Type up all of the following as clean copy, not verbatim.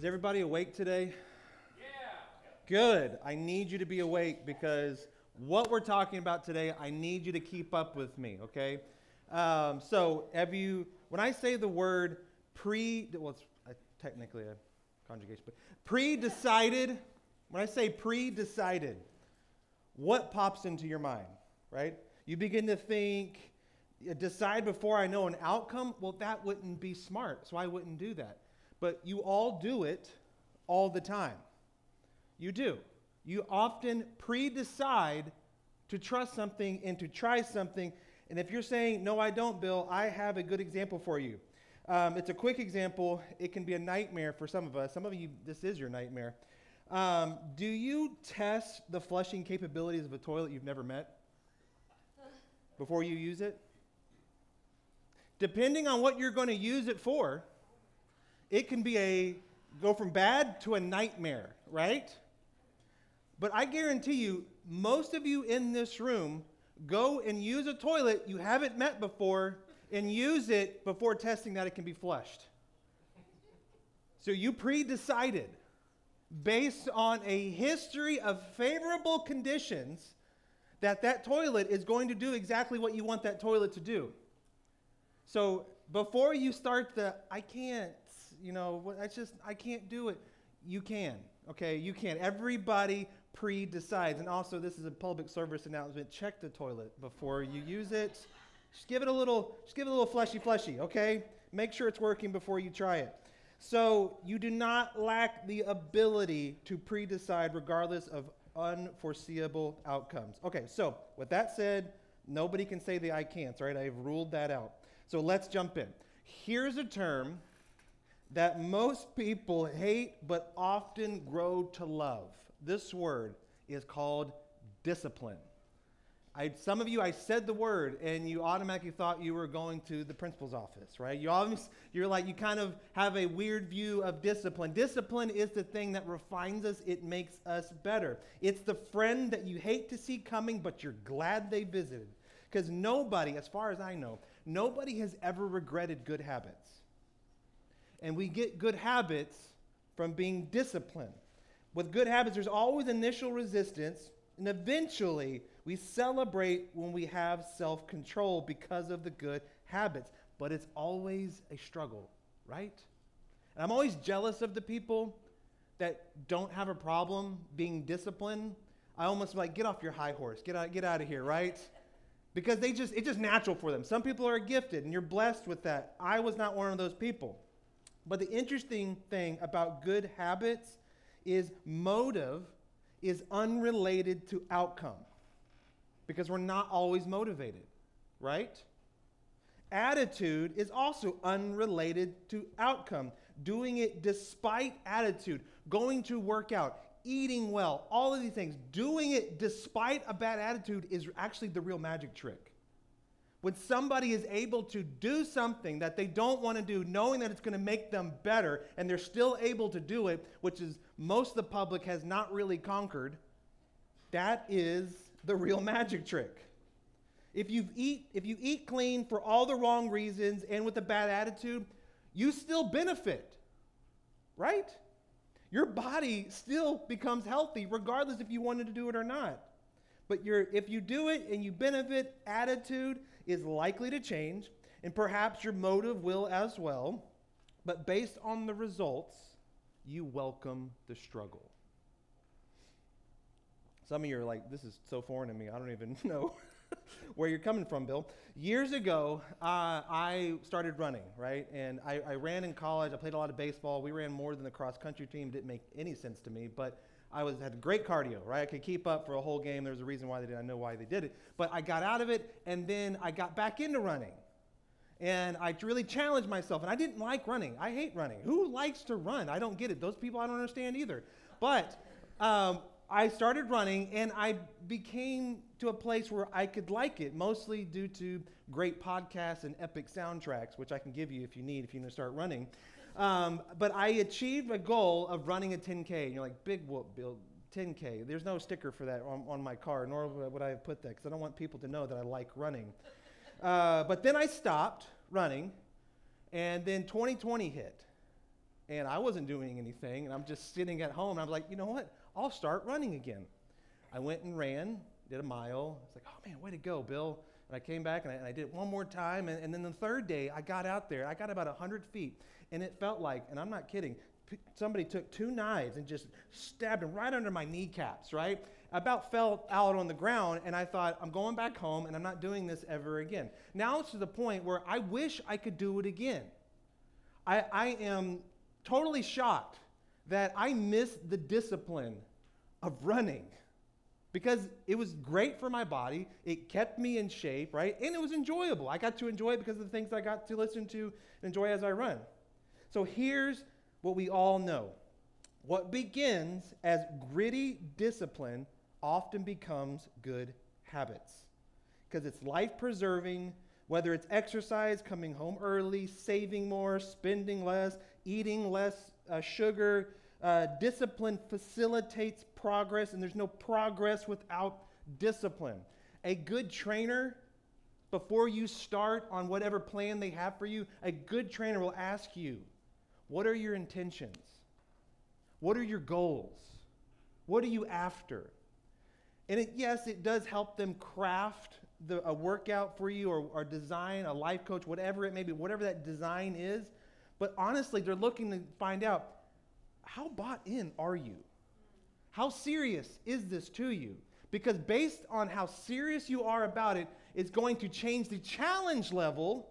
Is everybody awake today? Good. I need you to be awake because what we're talking about today, I need you to keep up with me, okay? So when I say the word it's technically a conjugation, but pre-decided, when I say pre-decided, what pops into your mind, right? You begin to think, decide before I know an outcome. Well, that wouldn't be smart, so I wouldn't do that. But you all do it all the time. You do. You often pre-decide to trust something and to try something. And if you're saying, no, I don't, Bill, I have a good example for you. It's a quick example. It can be a nightmare for some of us. Some of you, this is your nightmare. Do you test the flushing capabilities of a toilet you've never met before you use it? Depending on what you're going to use it for, it can be go from bad to a nightmare, right? But I guarantee you, most of you in this room go and use a toilet you haven't met before and use it before testing that it can be flushed. So you pre-decided based on a history of favorable conditions that toilet is going to do exactly what you want that toilet to do. So before you start I can't, I can't do it. You can, okay? You can. Everybody pre-decides. And also, this is a public service announcement. Check the toilet before you use it. Just give it a little flushy, okay? Make sure it's working before you try it. So you do not lack the ability to pre-decide regardless of unforeseeable outcomes. Okay, so with that said, nobody can say the I can'ts, right? I've ruled that out. So let's jump in. Here's a term that most people hate but often grow to love. This word is called discipline. Some of you, I said the word and you automatically thought you were going to the principal's office, right? You kind of have a weird view of discipline. Discipline is the thing that refines us. It makes us better. It's the friend that you hate to see coming, but you're glad they visited. Because nobody, as far as I know, nobody has ever regretted good habits. And we get good habits from being disciplined. With good habits, there's always initial resistance, and eventually we celebrate when we have self-control because of the good habits. But it's always a struggle, right? And I'm always jealous of the people that don't have a problem being disciplined. I almost like, get off your high horse, get out of here, right? Because it's just natural for them. Some people are gifted, and you're blessed with that. I was not one of those people. But the interesting thing about good habits is motive is unrelated to outcome because we're not always motivated, right? Attitude is also unrelated to outcome. Doing it despite attitude, going to work out, eating well, all of these things, doing it despite a bad attitude is actually the real magic trick. When somebody is able to do something that they don't want to do, knowing that it's going to make them better, and they're still able to do it, which is most of the public has not really conquered, that is the real magic trick. If you eat clean for all the wrong reasons and with a bad attitude, you still benefit, right? Your body still becomes healthy regardless if you wanted to do it or not. But if you do it and you benefit, attitude is likely to change, and perhaps your motive will as well. But based on the results, you welcome the struggle. Some of you are like, this is so foreign to me, I don't even know where you're coming from, Bill. Years ago, I started running, right? And I ran in college. I played a lot of baseball. We ran more than the cross-country team. It didn't make any sense to me, but I had great cardio, right? I could keep up for a whole game. There was a reason why they did it. I know why they did it. But I got out of it, and then I got back into running. And I really challenged myself, and I didn't like running. I hate running. Who likes to run? I don't get it. Those people I don't understand either. But I started running, and I became to a place where I could like it, mostly due to great podcasts and epic soundtracks, which I can give you if you need to start running. But I achieved a goal of running a 10K. And you're like, big whoop, Bill, 10K. There's no sticker for that on my car, nor would I have put that, because I don't want people to know that I like running. But then I stopped running, and then 2020 hit. And I wasn't doing anything, and I'm just sitting at home, and I'm like, you know what? I'll start running again. I went and ran, did a mile. I was like, oh man, way to go, Bill. And I came back, and I did it one more time, and then the third day, I got out there. I got about 100 feet, and it felt like, and I'm not kidding, somebody took 2 knives and just stabbed them right under my kneecaps, right? I about fell out on the ground, and I thought, I'm going back home, and I'm not doing this ever again. Now it's to the point where I wish I could do it again. I am totally shocked that I missed the discipline of running because it was great for my body. It kept me in shape, right? And it was enjoyable. I got to enjoy it because of the things I got to listen to and enjoy as I run. So here's what we all know. What begins as gritty discipline often becomes good habits because it's life-preserving, whether it's exercise, coming home early, saving more, spending less, eating less sugar. Discipline facilitates progress, and there's no progress without discipline. A good trainer, before you start on whatever plan they have for you, a good trainer will ask you, what are your intentions? What are your goals? What are you after? And yes, it does help them craft a workout for you or design a life coach, whatever it may be, whatever that design is. But honestly, they're looking to find out, how bought in are you? How serious is this to you? Because based on how serious you are about it, it's going to change the challenge level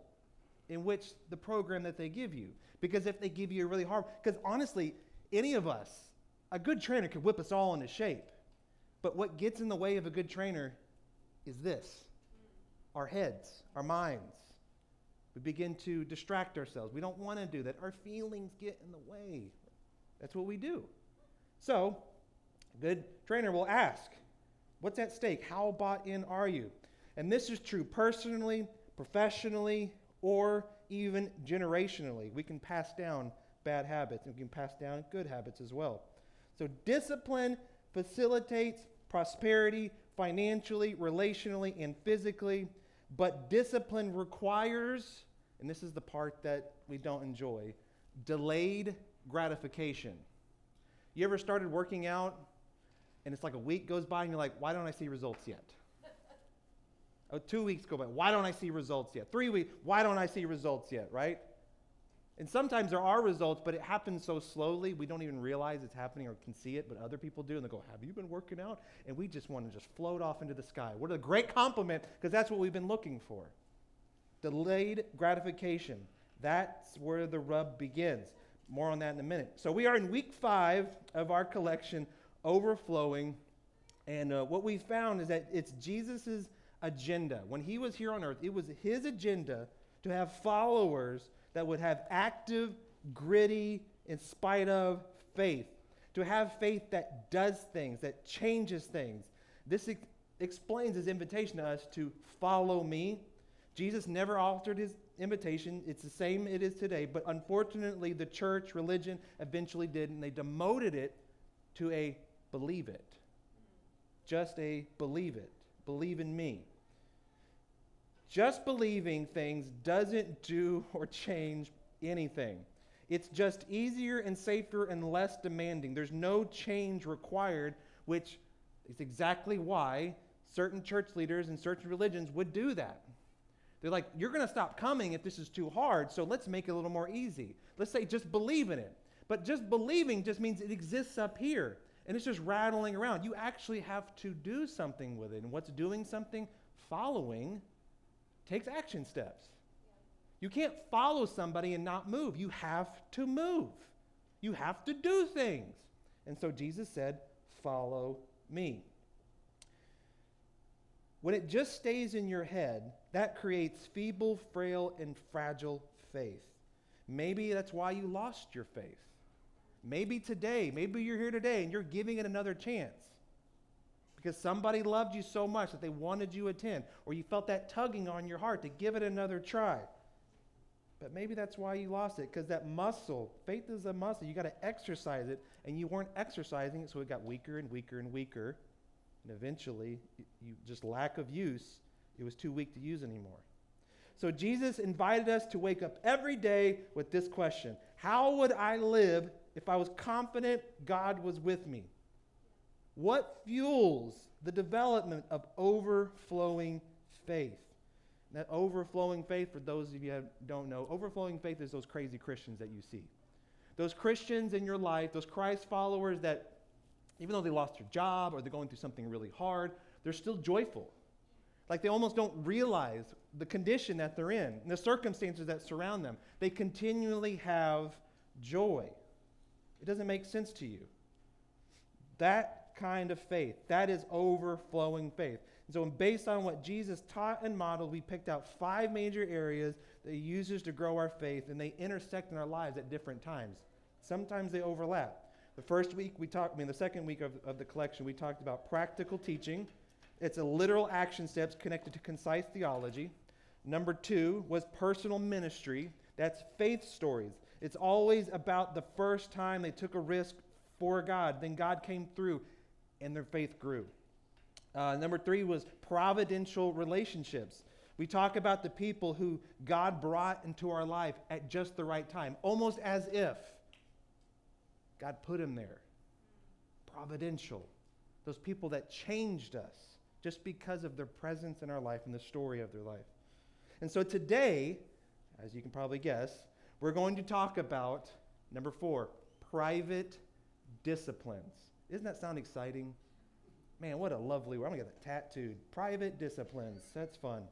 in which the program that they give you. Because if they give you a really hard, because honestly, any of us, a good trainer could whip us all into shape. But what gets in the way of a good trainer is this: our heads, our minds. We begin to distract ourselves. We don't want to do that. Our feelings get in the way. That's what we do. So, a good trainer will ask, what's at stake? How bought in are you? And this is true personally, professionally, or even generationally. We can pass down bad habits, and we can pass down good habits as well. So discipline facilitates prosperity financially, relationally, and physically, but discipline requires, and this is the part that we don't enjoy, delayed gratification. You ever started working out and it's like a week goes by and you're like, why don't I see results yet? 2 weeks go by, why don't I see results yet? 3 weeks, why don't I see results yet, right? And sometimes there are results, but it happens so slowly, we don't even realize it's happening or can see it, but other people do, and they go, have you been working out? And we just want to just float off into the sky. What a great compliment, because that's what we've been looking for. Delayed gratification. That's where the rub begins. More on that in a minute. So we are in week 5 of our collection, Overflowing, and what we found is that it's Jesus' agenda. When he was here on earth, it was his agenda to have followers that would have active, gritty, in spite of faith. To have faith that does things, that changes things. This explains his invitation to us to follow me. Jesus never altered his invitation. It's the same it is today, but unfortunately the church, religion, eventually did, and they demoted it to a believe it. Just a believe it. Believe in me. Just believing things doesn't do or change anything. It's just easier and safer and less demanding. There's no change required, which is exactly why certain church leaders and certain religions would do that. They're like, you're going to stop coming if this is too hard, so let's make it a little more easy. Let's say just believe in it. But just believing just means it exists up here, and it's just rattling around. You actually have to do something with it. And what's doing something? Following takes action steps. You can't follow somebody and not move. You have to move. You have to do things. And so Jesus said, follow me. When it just stays in your head, that creates feeble, frail, and fragile faith. Maybe that's why you lost your faith. Maybe you're here today and you're giving it another chance because somebody loved you so much that they wanted you to attend, or you felt that tugging on your heart to give it another try. But maybe that's why you lost it, because that muscle, faith is a muscle. You got to exercise it, and you weren't exercising it, so it got weaker and weaker and weaker. And eventually, you just lack of use, it was too weak to use anymore. So Jesus invited us to wake up every day with this question: how would I live if I was confident God was with me? What fuels the development of overflowing faith? That overflowing faith, for those of you who don't know, overflowing faith is those crazy Christians that you see. Those Christians in your life, those Christ followers that, even though they lost their job or they're going through something really hard, they're still joyful. Like they almost don't realize the condition that they're in and the circumstances that surround them. They continually have joy. It doesn't make sense to you. That kind of faith, that is overflowing faith. And so based on what Jesus taught and modeled, we picked out 5 major areas that he uses to grow our faith, and they intersect in our lives at different times. Sometimes they overlap. The second week of the collection, we talked about practical teaching. It's a literal action steps connected to concise theology. Number 2 was personal ministry. That's faith stories. It's always about the first time they took a risk for God. Then God came through and their faith grew. Number 3 was providential relationships. We talk about the people who God brought into our life at just the right time, almost as if God put him there. Providential. Those people that changed us just because of their presence in our life and the story of their life. And so today, as you can probably guess, we're going to talk about, number 4, private disciplines. Doesn't that sound exciting? Man, what a lovely word. I'm going to get that tattooed. Private disciplines. That's fun.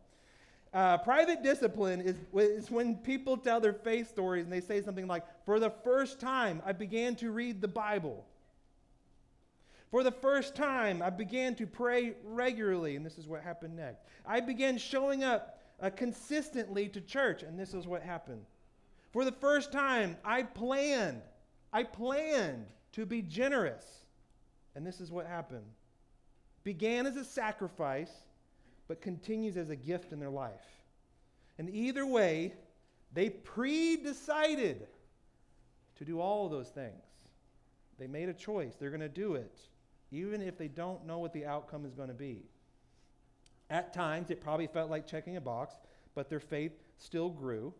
Private discipline is when people tell their faith stories and they say something like, for the first time, I began to read the Bible. For the first time, I began to pray regularly, and this is what happened next. I began showing up consistently to church, and this is what happened. For the first time, I planned to be generous, and this is what happened. Began as a sacrifice, but continues as a gift in their life. And either way, they pre-decided to do all of those things. They made a choice. They're going to do it, even if they don't know what the outcome is going to be. At times, it probably felt like checking a box, but their faith still grew.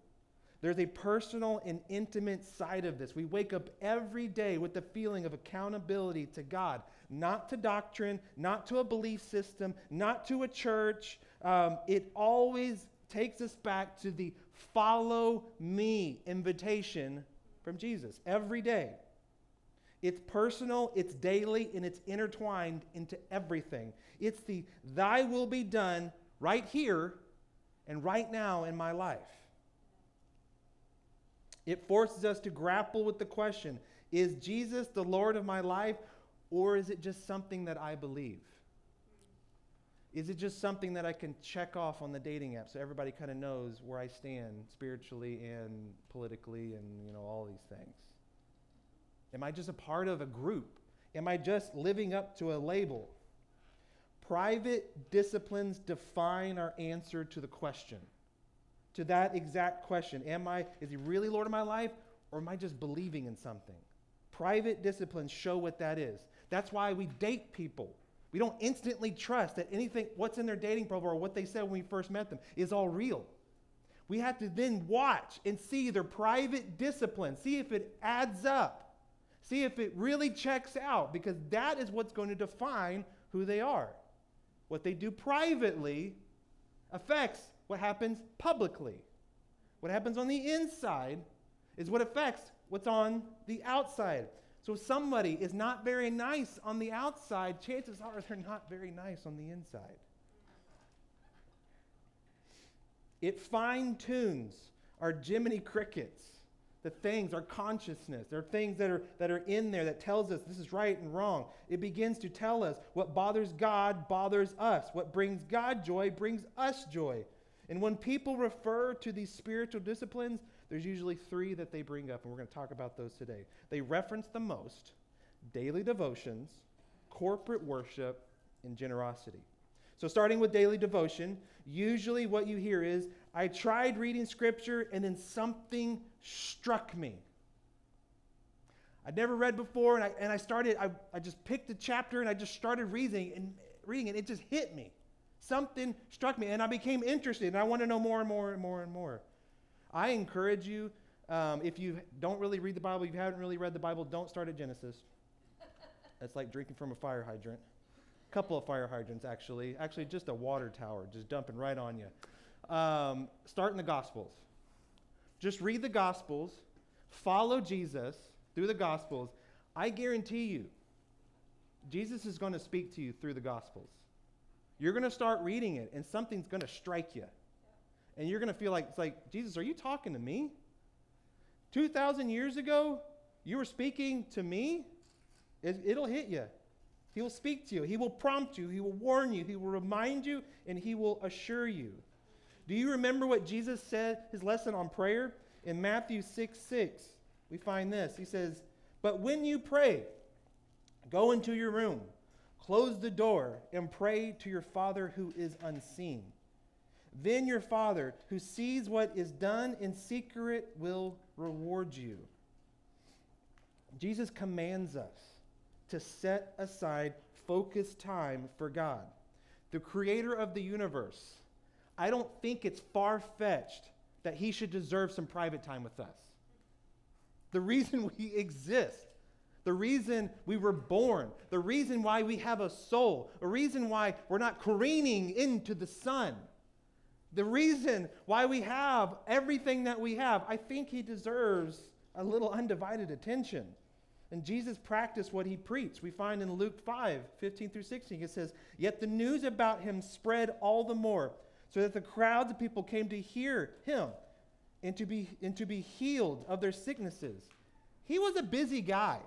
There's a personal and intimate side of this. We wake up every day with the feeling of accountability to God, not to doctrine, not to a belief system, not to a church. It always takes us back to the follow me invitation from Jesus every day. It's personal, it's daily, and it's intertwined into everything. It's the thy will be done right here and right now in my life. It forces us to grapple with the question, is Jesus the Lord of my life, or is it just something that I believe? Is it just something that I can check off on the dating app so everybody kind of knows where I stand spiritually and politically and all these things? Am I just a part of a group? Am I just living up to a label? Private disciplines define our answer to the question. To that exact question. Is he really Lord of my life, or am I just believing in something? Private disciplines show what that is. That's why we date people. We don't instantly trust that anything, what's in their dating profile or what they said when we first met them is all real. We have to then watch and see their private discipline, see if it adds up, see if it really checks out, because that is what's going to define who they are. What they do privately affects what happens publicly. What happens on the inside is what affects what's on the outside. So if somebody is not very nice on the outside, chances are they're not very nice on the inside. It fine-tunes our Jiminy Crickets, the things, our consciousness. There are things that are in there that tells us this is right and wrong. It begins to tell us what bothers God bothers us. What brings God joy brings us joy. And when people refer to these spiritual disciplines, there's usually 3 that they bring up, and we're going to talk about those today. They reference the most: daily devotions, corporate worship, and generosity. So starting with daily devotion, usually what you hear is, I tried reading scripture and then something struck me. I'd never read before, and I just picked a chapter and I just started reading, and it just hit me. Something struck me, and I became interested, and I want to know more and more and more and more. I encourage you, if you don't really read the Bible, if you haven't really read the Bible, don't start at Genesis. That's like drinking from a fire hydrant. A couple of fire hydrants, actually. Actually, just a water tower, just dumping right on you. Start in the Gospels. Just read the Gospels. Follow Jesus through the Gospels. I guarantee you, Jesus is going to speak to you through the Gospels. You're going to start reading it, and something's going to strike you. And you're going to feel like, it's like, Jesus, are you talking to me? 2,000 years ago, you were speaking to me? It'll hit you. He will speak to you. He will prompt you. He will warn you. He will remind you, and he will assure you. Do you remember what Jesus said, his lesson on prayer? In Matthew 6:6, we find this. He says, but when you pray, go into your room, close the door, and pray to your Father who is unseen. Then your Father who sees what is done in secret will reward you. Jesus commands us to set aside focused time for God, the creator of the universe. I don't think it's far-fetched that he should deserve some private time with us. The reason we exist, the reason we were born, the reason why we have a soul, the reason why we're not careening into the sun, the reason why we have everything that we have, I think he deserves a little undivided attention. And Jesus practiced what he preached. We find in Luke 5:15-16, it says, yet the news about him spread all the more, so that the crowds of people came to hear him and to be healed of their sicknesses. He was a busy guy.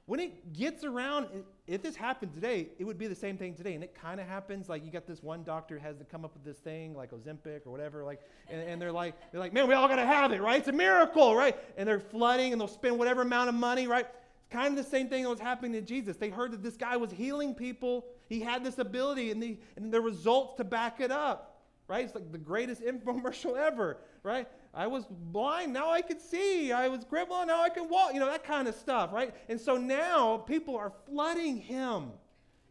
When it gets around, if this happened today, it would be the same thing today. And it kind of happens, like you got this one doctor has to come up with this thing, like Ozempic or whatever, like, and they're like, man, we all got to have it, right? It's a miracle, right? And they're flooding, and they'll spend whatever amount of money, right? It's kind of the same thing that was happening to Jesus. They heard that this guy was healing people. He had this ability, and the results to back it up, right? It's like the greatest infomercial ever, right? I was blind, now I can see. I was crippled, now I can walk. You know, that kind of stuff, right? And so now people are flooding him.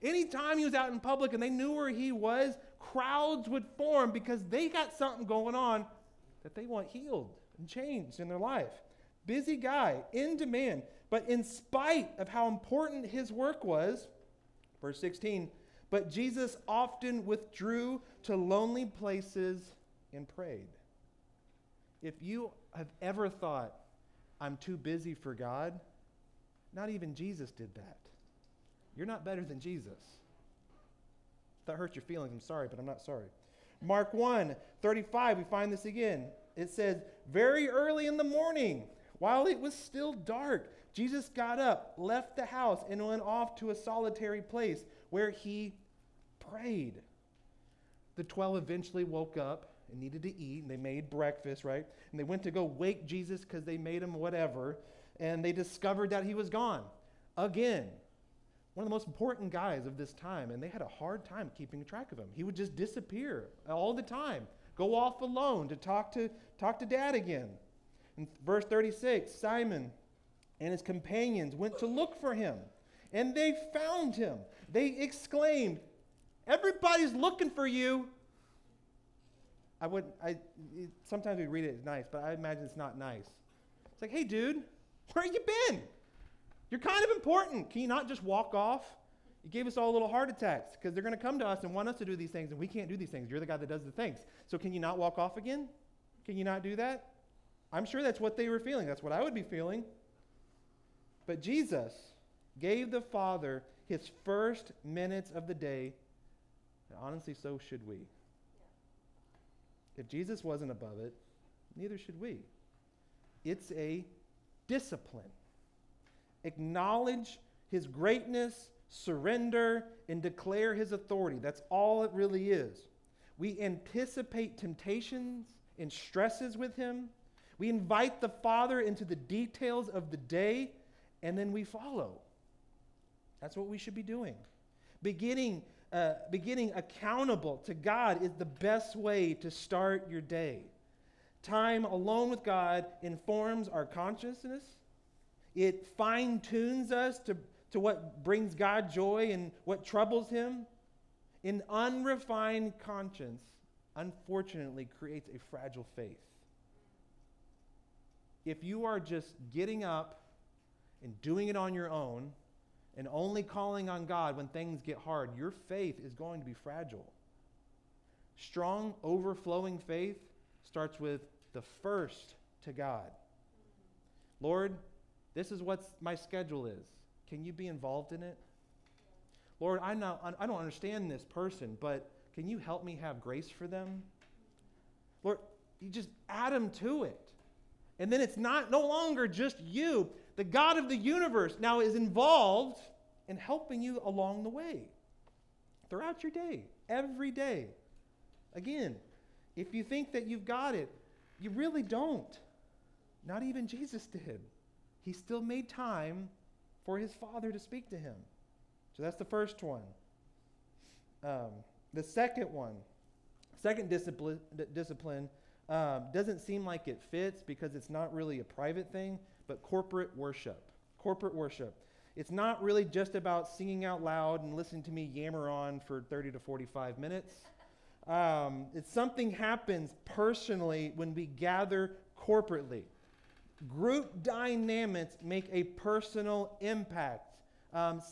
Anytime he was out in public and they knew where he was, crowds would form because they got something going on that they want healed and changed in their life. Busy guy, in demand. But in spite of how important his work was, verse 16, but Jesus often withdrew to lonely places and prayed. If you have ever thought, I'm too busy for God, not even Jesus did that. You're not better than Jesus. If that hurts your feelings, I'm sorry, but I'm not sorry. Mark 1:35, we find this again. It says, very early in the morning, while it was still dark, Jesus got up, left the house, and went off to a solitary place where he prayed. The 12 eventually woke up and needed to eat, and they made breakfast, right? And they went to go wake Jesus because they made him whatever, and they discovered that he was gone. Again, one of the most important guys of this time, and they had a hard time keeping track of him. He would just disappear all the time, go off alone to talk to Dad again. In verse 36, Simon and his companions went to look for him, and they found him. They exclaimed, everybody's looking for you. Sometimes we read it as nice, but I imagine it's not nice. It's like, hey, dude, where have you been? You're kind of important. Can you not just walk off? You gave us all little heart attacks because they're going to come to us and want us to do these things, and we can't do these things. You're the guy that does the things. So can you not walk off again? Can you not do that? I'm sure that's what they were feeling. That's what I would be feeling. But Jesus gave the Father his first minutes of the day, and honestly, so should we. If Jesus wasn't above it, neither should we. It's a discipline. Acknowledge his greatness, surrender, and declare his authority. That's all it really is. We anticipate temptations and stresses with him. We invite the Father into the details of the day, and then we follow. That's what we should be doing. Beginning accountable to God is the best way to start your day. Time alone with God informs our consciousness. It fine-tunes us to what brings God joy and what troubles him. An unrefined conscience, unfortunately, creates a fragile faith. If you are just getting up and doing it on your own and only calling on God when things get hard, your faith is going to be fragile. Strong, overflowing faith starts with the first to God. Lord, this is what my schedule is. Can you be involved in it? Lord, I don't understand this person, but can you help me have grace for them? Lord, you just add them to it. And then it's no longer just you. The God of the universe now is involved in helping you along the way. Throughout your day, every day. Again, if you think that you've got it, you really don't. Not even Jesus did. He still made time for his Father to speak to him. So that's the first one. The second discipline doesn't seem like it fits because it's not really a private thing, but corporate worship. Corporate worship. It's not really just about singing out loud and listening to me yammer on for 30 to 45 minutes. It's something happens personally when we gather corporately. Group dynamics make a personal impact.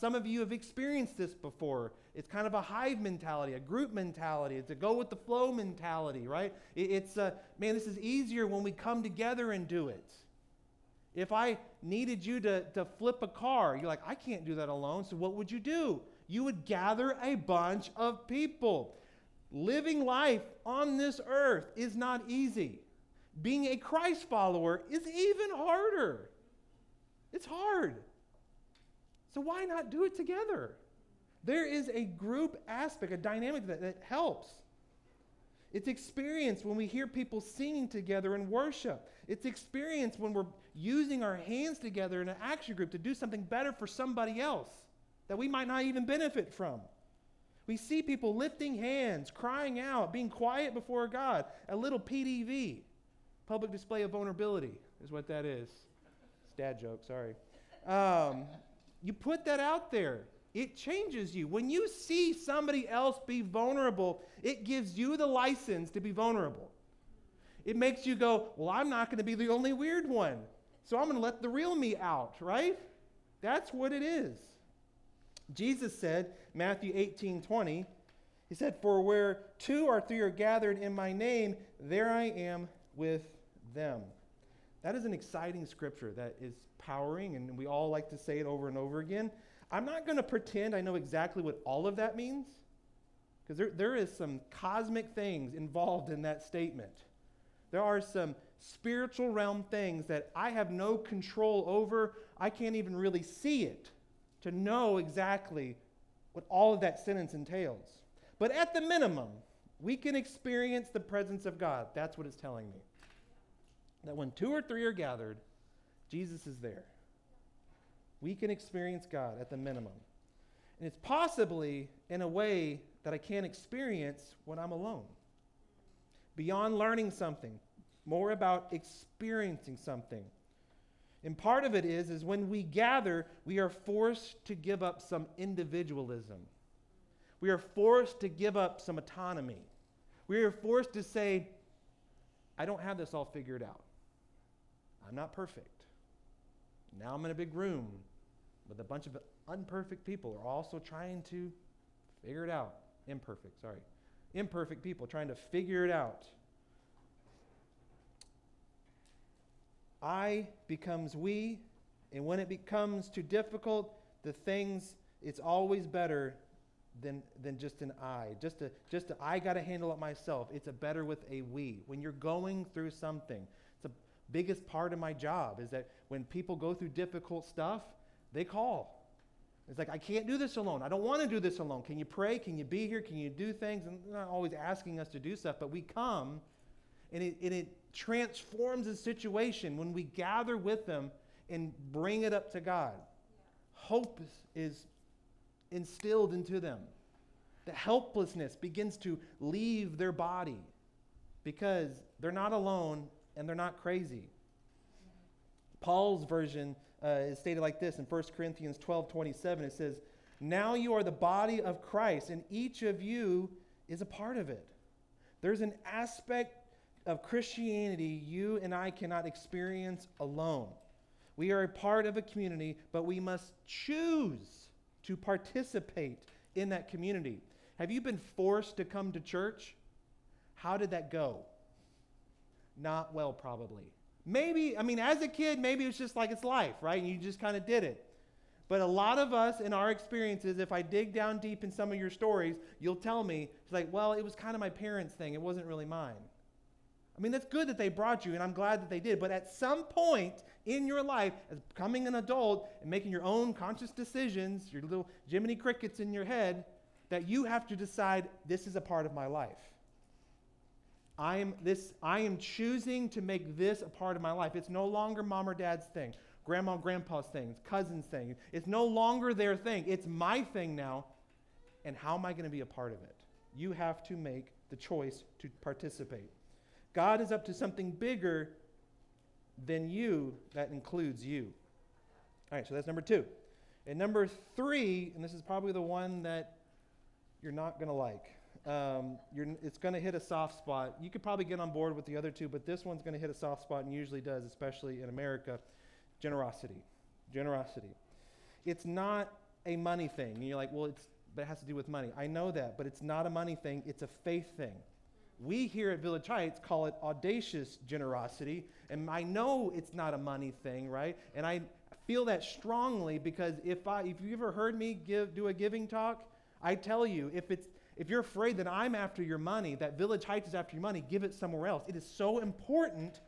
Some of you have experienced this before. It's kind of a hive mentality, a group mentality. It's a go with the flow mentality, right? It's man, this is easier when we come together and do it. If I needed you to flip a car, you're like, I can't do that alone. So what would you do? You would gather a bunch of people. Living life on this earth is not easy. Being a Christ follower is even harder. It's hard. So why not do it together? There is a group aspect, a dynamic that helps. It's experience when we hear people singing together in worship. It's experience when we're using our hands together in an action group to do something better for somebody else that we might not even benefit from. We see people lifting hands, crying out, being quiet before God. A little PDV, public display of vulnerability, is what that is. It's a dad joke, sorry. You put that out there. It changes you. When you see somebody else be vulnerable, it gives you the license to be vulnerable. It makes you go, well, I'm not going to be the only weird one. So I'm going to let the real me out, right? That's what it is. Jesus said, Matthew 18:20, he said, for where 2 or 3 are gathered in my name, there I am with them. That is an exciting scripture that is powering, and we all like to say it over and over again. I'm not going to pretend I know exactly what all of that means, because there is some cosmic things involved in that statement. There are some spiritual realm things that I have no control over. I can't even really see it to know exactly what all of that sentence entails. But at the minimum, we can experience the presence of God. That's what it's telling me. That when 2 or 3 are gathered, Jesus is there. We can experience God at the minimum. And it's possibly in a way that I can't experience when I'm alone. Beyond learning something, more about experiencing something. And part of it is when we gather, we are forced to give up some individualism. We are forced to give up some autonomy. We are forced to say, I don't have this all figured out. I'm not perfect. Now I'm in a big room with a bunch of imperfect people who are also trying to figure it out. Imperfect people trying to figure it out. I becomes we, and when it becomes too difficult, it's always better than just an I. Just a I got to handle it myself. It's a better with a we. When you're going through something, it's the biggest part of my job is that when people go through difficult stuff, they call. It's like, I can't do this alone. I don't want to do this alone. Can you pray? Can you be here? Can you do things? And they're not always asking us to do stuff, but we come, and it transforms the situation when we gather with them and bring it up to God. Hope is instilled into them. The helplessness begins to leave their body because they're not alone and they're not crazy. Paul's version is stated like this in 1 Corinthians 12:27. It says, Now you are the body of Christ, and each of you is a part of it. There's an aspect of Christianity you and I cannot experience alone. We are a part of a community, but we must choose to participate in that community. Have you been forced to come to church? How did that go? Not well, probably. Maybe, as a kid, maybe it's just like it's life, right? And you just kind of did it. But a lot of us in our experiences, if I dig down deep in some of your stories, you'll tell me, it's like, well, it was kind of my parents' thing. It wasn't really mine. That's good that they brought you, and I'm glad that they did. But at some point in your life, as becoming an adult and making your own conscious decisions, your little Jiminy Crickets in your head, that you have to decide, this is a part of my life. I am choosing to make this a part of my life. It's no longer mom or dad's thing, grandma and grandpa's thing, cousin's thing. It's no longer their thing. It's my thing now. And how am I going to be a part of it? You have to make the choice to participate. God is up to something bigger than you that includes you. All right, so that's number 2. And number 3, and this is probably the one that you're not going to like. It's going to hit a soft spot. You could probably get on board with the other 2, but this one's going to hit a soft spot, and usually does, especially in America. Generosity. Generosity. It's not a money thing. And you're like, well, but it has to do with money. I know that, but it's not a money thing. It's a faith thing. We here at Village Heights call it audacious generosity, and I know it's not a money thing, right? And I feel that strongly because if you ever heard me do a giving talk, I tell you, if you're afraid that I'm after your money, that Village Heights is after your money, give it somewhere else. It is so important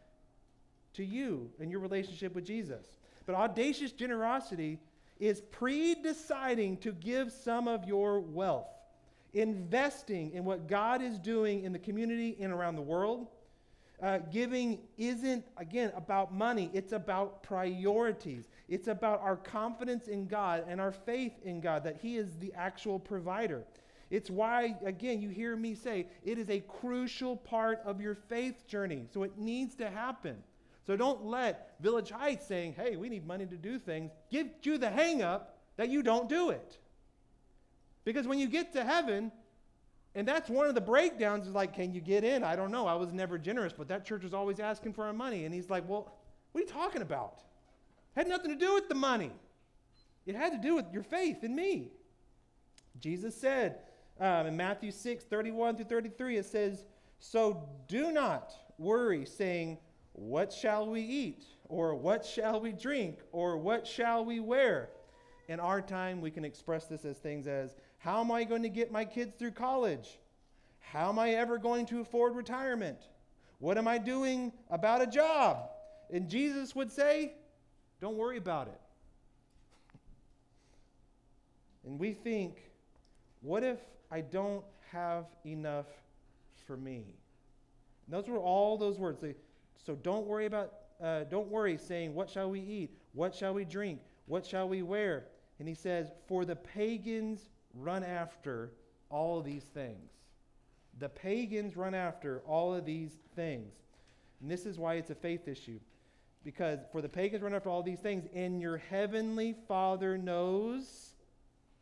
to you and your relationship with Jesus. But audacious generosity is pre-deciding to give some of your wealth, investing in what God is doing in the community and around the world. Giving isn't, again, about money. It's about priorities. It's about our confidence in God and our faith in God, that He is the actual provider. It's why, again, you hear me say, it is a crucial part of your faith journey. So it needs to happen. So don't let Village Heights saying, hey, we need money to do things, give you the hang up that you don't do it. Because when you get to heaven, and that's one of the breakdowns, is like, can you get in? I don't know. I was never generous, but that church was always asking for our money. And he's like, well, what are you talking about? It had nothing to do with the money. It had to do with your faith in me. Jesus said in Matthew 6:31-33, it says, so do not worry, saying, what shall we eat? Or what shall we drink? Or what shall we wear? In our time, we can express this as things as, how am I going to get my kids through college? How am I ever going to afford retirement? What am I doing about a job? And Jesus would say, don't worry about it. And we think, what if I don't have enough for me? And those were all those words. So don't worry, saying, what shall we eat? What shall we drink? What shall we wear? And he says, for the pagans run after all of these things. The pagans run after all of these things. And this is why it's a faith issue. Because for the pagans run after all these things, and your heavenly Father knows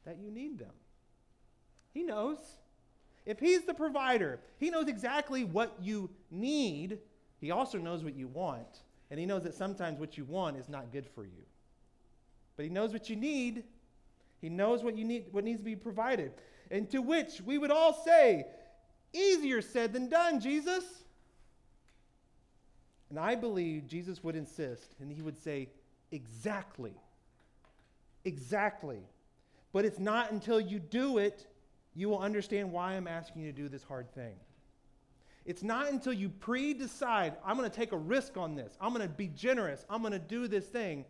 that you need them. He knows. If He's the provider, He knows exactly what you need. He also knows what you want. And He knows that sometimes what you want is not good for you. But He knows what you need. He knows what you need, what needs to be provided. And to which we would all say, easier said than done, Jesus. And I believe Jesus would insist, and He would say, exactly. Exactly. But it's not until you do it, you will understand why I'm asking you to do this hard thing. It's not until you pre-decide, I'm going to take a risk on this, I'm going to be generous, I'm going to do this thing,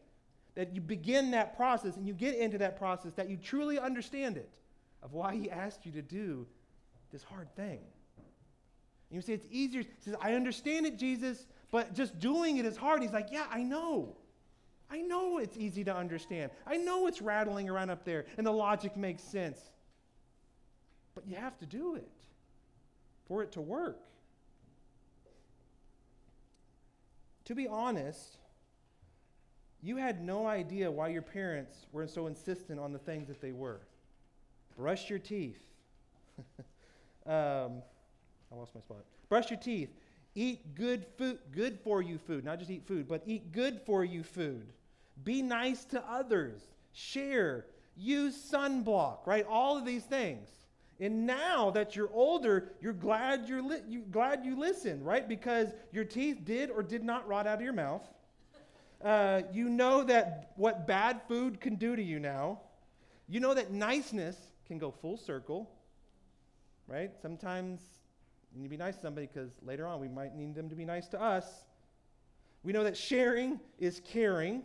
that you begin that process and you get into that process, that you truly understand it, of why He asked you to do this hard thing. And you say, it's easier. He says, I understand it, Jesus, but just doing it is hard. He's like, yeah, I know. I know it's easy to understand. I know it's rattling around up there and the logic makes sense. But you have to do it for it to work. To be honest, you had no idea why your parents were so insistent on the things that they were. Brush your teeth. I lost my spot. Brush your teeth. Eat good food, good for you food. Not just eat food, but eat good for you food. Be nice to others. Share. Use sunblock, right? All of these things. And now that you're older, you're glad you listened, right? Because your teeth did or did not rot out of your mouth. You know that what bad food can do to you now. You know that niceness can go full circle, right? Sometimes you need to be nice to somebody because later on we might need them to be nice to us. We know that sharing is caring,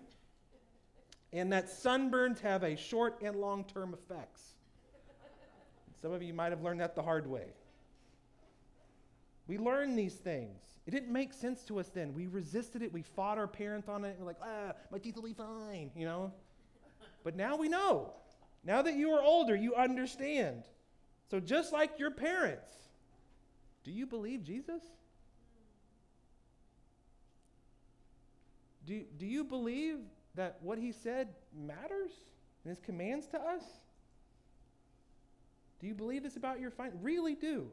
and that sunburns have a short and long-term effects. Some of you might have learned that the hard way. We learn these things. It didn't make sense to us then. We resisted it. We fought our parents on it. We're like, my teeth will be fine, you know. But now we know. Now that you are older, you understand. So just like your parents, do you believe Jesus? Do you believe that what he said matters and his commands to us? Do you believe this about your finances? Really do.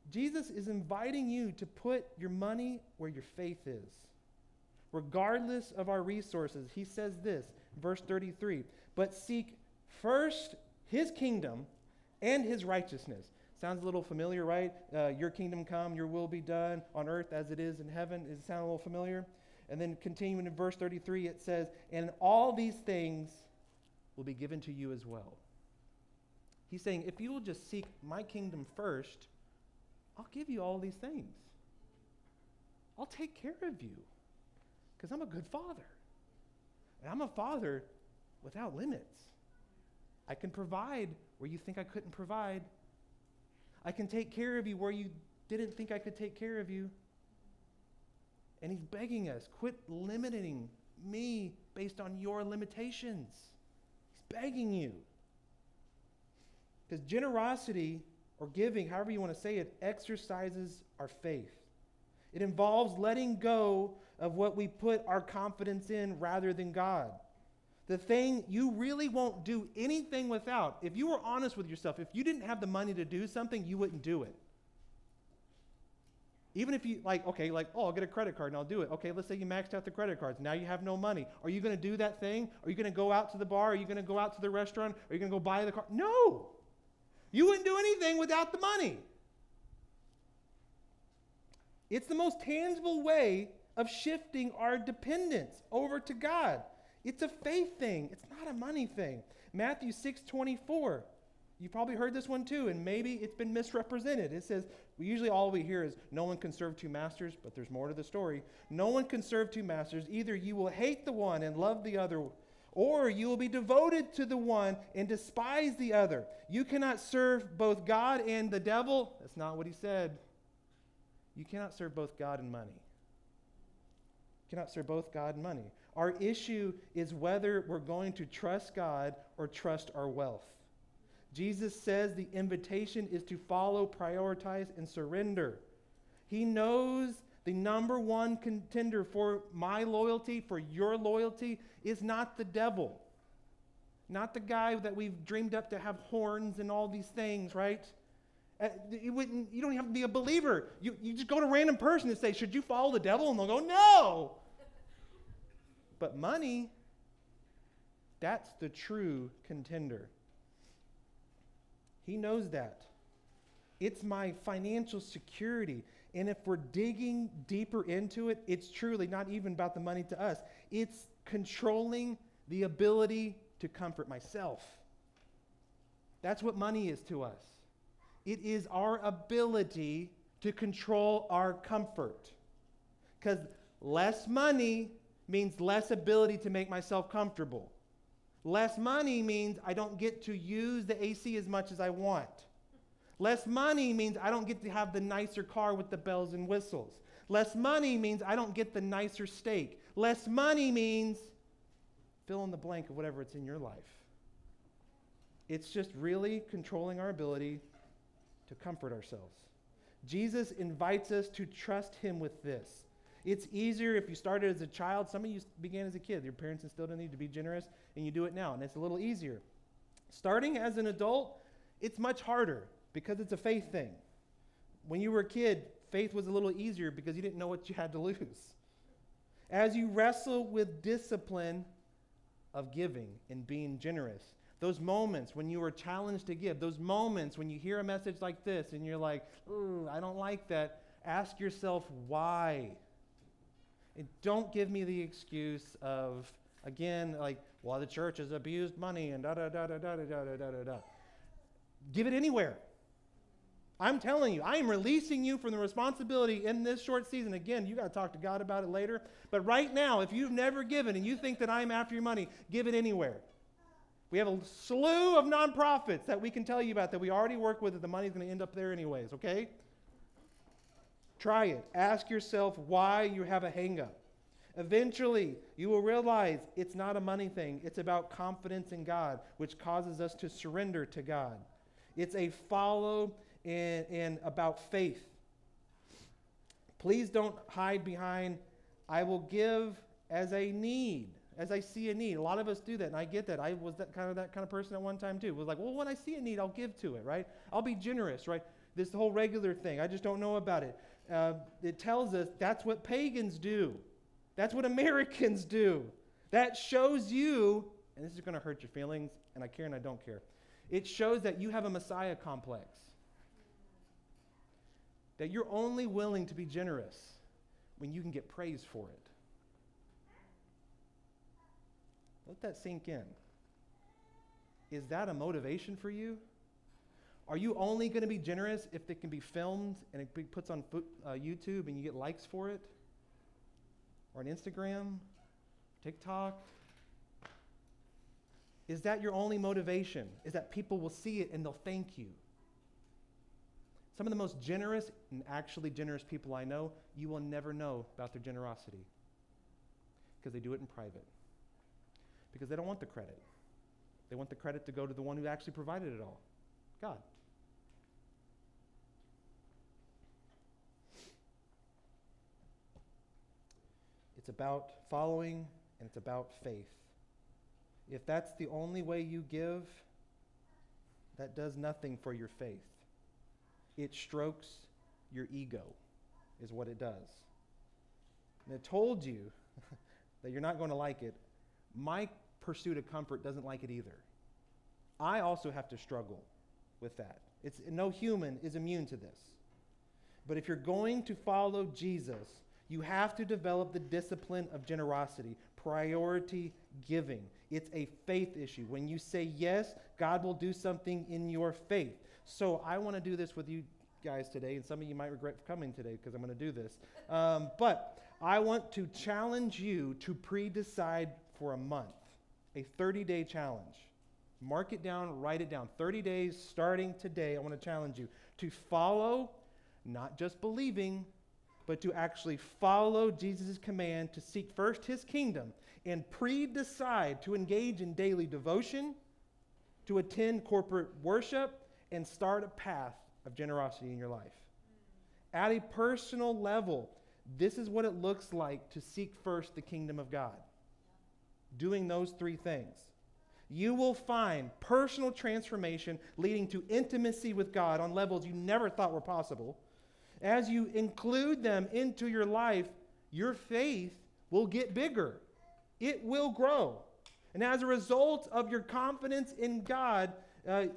Jesus is inviting you to put your money where your faith is. Regardless of our resources, he says this, verse 33, but seek first his kingdom and his righteousness. Sounds a little familiar, right? Your kingdom come, your will be done on earth as it is in heaven. Does it sound a little familiar? And then continuing in verse 33, it says, and all these things will be given to you as well. He's saying, if you will just seek my kingdom first, I'll give you all these things. I'll take care of you because I'm a good father. And I'm a father without limits. I can provide where you think I couldn't provide. I can take care of you where you didn't think I could take care of you. And he's begging us, quit limiting me based on your limitations. He's begging you. Because generosity or giving, however you want to say it, exercises our faith. It involves letting go of what we put our confidence in rather than God. The thing you really won't do anything without. If you were honest with yourself, if you didn't have the money to do something, you wouldn't do it. Even if you, I'll get a credit card and I'll do it. Okay, let's say you maxed out the credit cards. Now you have no money. Are you going to do that thing? Are you going to go out to the bar? Are you going to go out to the restaurant? Are you going to go buy the car? No. You wouldn't do anything without the money. It's the most tangible way of shifting our dependence over to God. It's a faith thing. It's not a money thing. Matthew 6:24. You probably heard this one too, and maybe it's been misrepresented. It says, usually all we hear is, no one can serve two masters, but there's more to the story. No one can serve two masters. Either you will hate the one and love the other, or you will be devoted to the one and despise the other. You cannot serve both God and the devil. That's not what he said. You cannot serve both God and money. You cannot serve both God and money. Our issue is whether we're going to trust God or trust our wealth. Jesus says the invitation is to follow, prioritize, and surrender. He knows the number one contender for my loyalty, for your loyalty, is not the devil. Not the guy that we've dreamed up to have horns and all these things, right? You don't even have to be a believer. You just go to a random person and say, should you follow the devil? And they'll go, no. But money, that's the true contender. He knows that. It's my financial security. And if we're digging deeper into it, it's truly not even about the money to us. It's controlling the ability to comfort myself. That's what money is to us. It is our ability to control our comfort. Because less money means less ability to make myself comfortable. Less money means I don't get to use the AC as much as I want. Less money means I don't get to have the nicer car with the bells and whistles. Less money means I don't get the nicer steak. Less money means fill in the blank of whatever it's in your life. It's just really controlling our ability to comfort ourselves. Jesus invites us to trust him with this. It's easier if you started as a child. Some of you began as a kid. Your parents instilled in you to be generous, and you do it now, and it's a little easier. Starting as an adult, it's much harder because it's a faith thing. When you were a kid, faith was a little easier because you didn't know what you had to lose. As you wrestle with discipline of giving and being generous, those moments when you are challenged to give, those moments when you hear a message like this and you're like, ooh, I don't like that, ask yourself why. And don't give me the excuse of, again, like, well, the church has abused money and da-da-da-da-da-da-da-da-da-da. Give it anywhere. I'm telling you, I am releasing you from the responsibility in this short season. Again, you got to talk to God about it later. But right now, if you've never given and you think that I'm after your money, give it anywhere. We have a slew of nonprofits that we can tell you about that we already work with, that the money's going to end up there anyways, okay? Try it. Ask yourself why you have a hang-up. Eventually, you will realize it's not a money thing. It's about confidence in God, which causes us to surrender to God. It's a follow and about faith. Please don't hide behind, I will give as a need, as I see a need. A lot of us do that, and I get that. I was that kind of person at one time too. It was like, well, when I see a need, I'll give to it, right? I'll be generous, right? This whole regular thing, I just don't know about it. It tells us that's what pagans do. That's what Americans do. That shows you, and this is going to hurt your feelings, and I care and I don't care. It shows that you have a Messiah complex. That you're only willing to be generous when you can get praise for it. Let that sink in. Is that a motivation for you? Are you only going to be generous if it can be filmed and it puts on YouTube and you get likes for it? Or on Instagram, TikTok? Is that your only motivation? Is that people will see it and they'll thank you? Some of the most generous and actually generous people I know, you will never know about their generosity because they do it in private. Because they don't want the credit. They want the credit to go to the one who actually provided it all, God. It's about following and it's about faith. If that's the only way you give, that does nothing for your faith. It strokes your ego, is what it does. And it told you that you're not going to like it. My pursuit of comfort doesn't like it either. I also have to struggle with that. No human is immune to this. But if you're going to follow Jesus, you have to develop the discipline of generosity, priority giving. It's a faith issue. When you say yes, God will do something in your faith. So I want to do this with you guys today, and some of you might regret coming today because I'm going to do this. But I want to challenge you to pre-decide for a month, a 30-day challenge. Mark it down, write it down. 30 days starting today, I want to challenge you to follow, not just believing, but to actually follow Jesus' command to seek first his kingdom and pre-decide to engage in daily devotion, to attend corporate worship, and start a path of generosity in your life. At a personal level, this is what it looks like to seek first the kingdom of God. Doing those three things. You will find personal transformation leading to intimacy with God on levels you never thought were possible. As you include them into your life, your faith will get bigger. It will grow. And as a result of your confidence in God,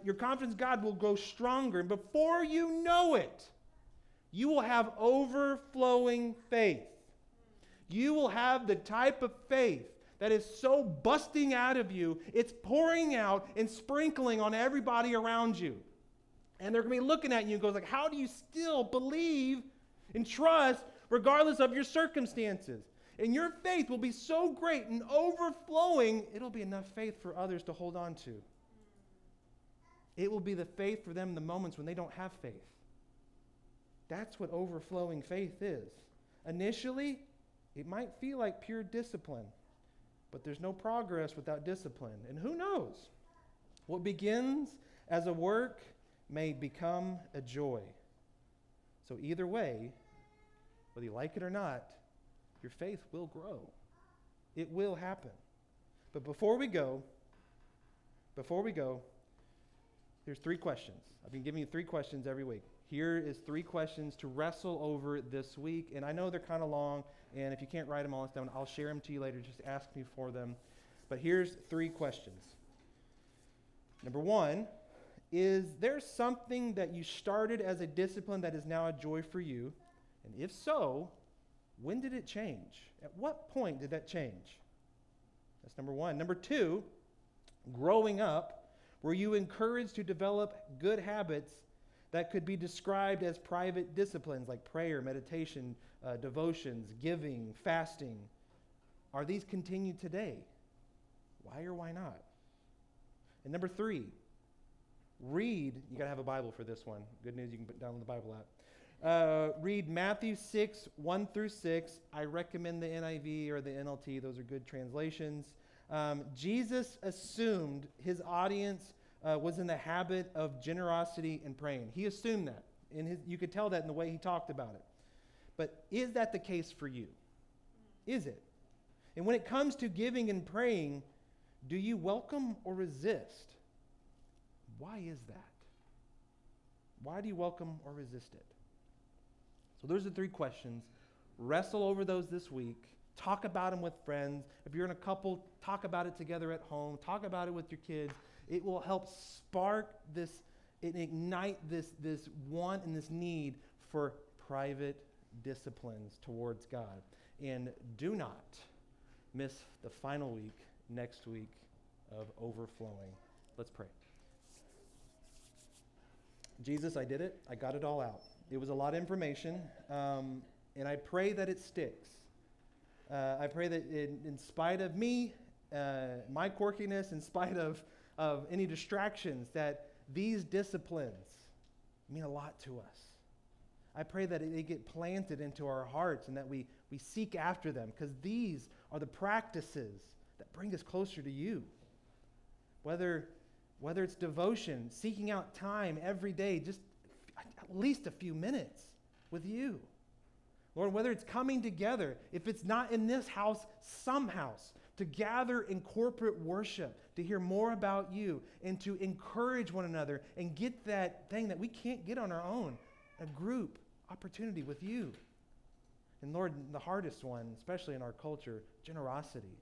your confidence in God will grow stronger. And before you know it, you will have overflowing faith. You will have the type of faith that is so busting out of you, it's pouring out and sprinkling on everybody around you. And they're going to be looking at you and goes like, how do you still believe and trust regardless of your circumstances? And your faith will be so great and overflowing, it'll be enough faith for others to hold on to. It will be the faith for them in the moments when they don't have faith. That's what overflowing faith is. Initially, it might feel like pure discipline, but there's no progress without discipline. And who knows? What begins as a work may become a joy. So either way, whether you like it or not, your faith will grow. It will happen. But before we go, Here's 3 questions. I've been giving you 3 questions every week. Here is 3 questions to wrestle over this week. And I know they're kind of long, and if you can't write them all down, I'll share them to you later. Just ask me for them. But here's 3 questions. Number 1, is there something that you started as a discipline that is now a joy for you? And if so, when did it change? At what point did that change? That's number 1. Number 2, growing up, were you encouraged to develop good habits that could be described as private disciplines like prayer, meditation, devotions, giving, fasting? Are these continued today? Why or why not? And number 3, read. You got to have a Bible for this one. Good news, you can download the Bible app. Read Matthew 6, 1 through 6. I recommend the NIV or the NLT. Those are good translations. Jesus assumed his audience was in the habit of generosity and praying. He assumed that. You could tell that in the way he talked about it. But is that the case for you? Is it? And when it comes to giving and praying, do you welcome or resist? Why is that? Why do you welcome or resist it? So those are 3 questions. Wrestle over those this week. Talk about them with friends. If you're in a couple, talk about it together at home. Talk about it with your kids. It will help spark this and ignite this want and this need for private disciplines towards God. And do not miss the final week, next week, of overflowing. Let's pray. Jesus, I did it. I got it all out. It was a lot of information, and I pray that it sticks. I pray that in spite of me, my quirkiness, in spite of any distractions, that these disciplines mean a lot to us. I pray that they get planted into our hearts and that we seek after them, because these are the practices that bring us closer to you. Whether it's devotion, seeking out time every day, just at least a few minutes with you. Lord, whether it's coming together, if it's not in this house, some house, to gather in corporate worship, to hear more about you, and to encourage one another and get that thing that we can't get on our own, a group opportunity with you. And Lord, the hardest one, especially in our culture, generosity.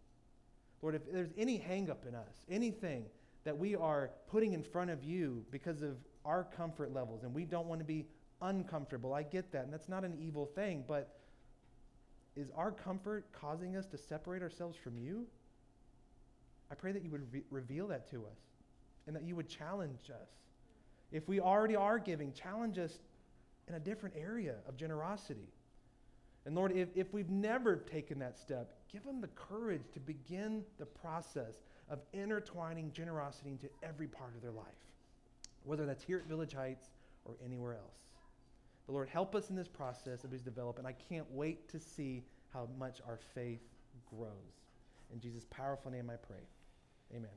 Lord, if there's any hang-up in us, anything that we are putting in front of you because of our comfort levels, and we don't want to be uncomfortable. I get that, and that's not an evil thing, but is our comfort causing us to separate ourselves from you? I pray that you would reveal that to us, and that you would challenge us. If we already are giving, challenge us in a different area of generosity. And Lord, if we've never taken that step, give them the courage to begin the process of intertwining generosity into every part of their life, whether that's here at Village Heights or anywhere else. But Lord, help us in this process as we develop, and I can't wait to see how much our faith grows. In Jesus' powerful name I pray. Amen.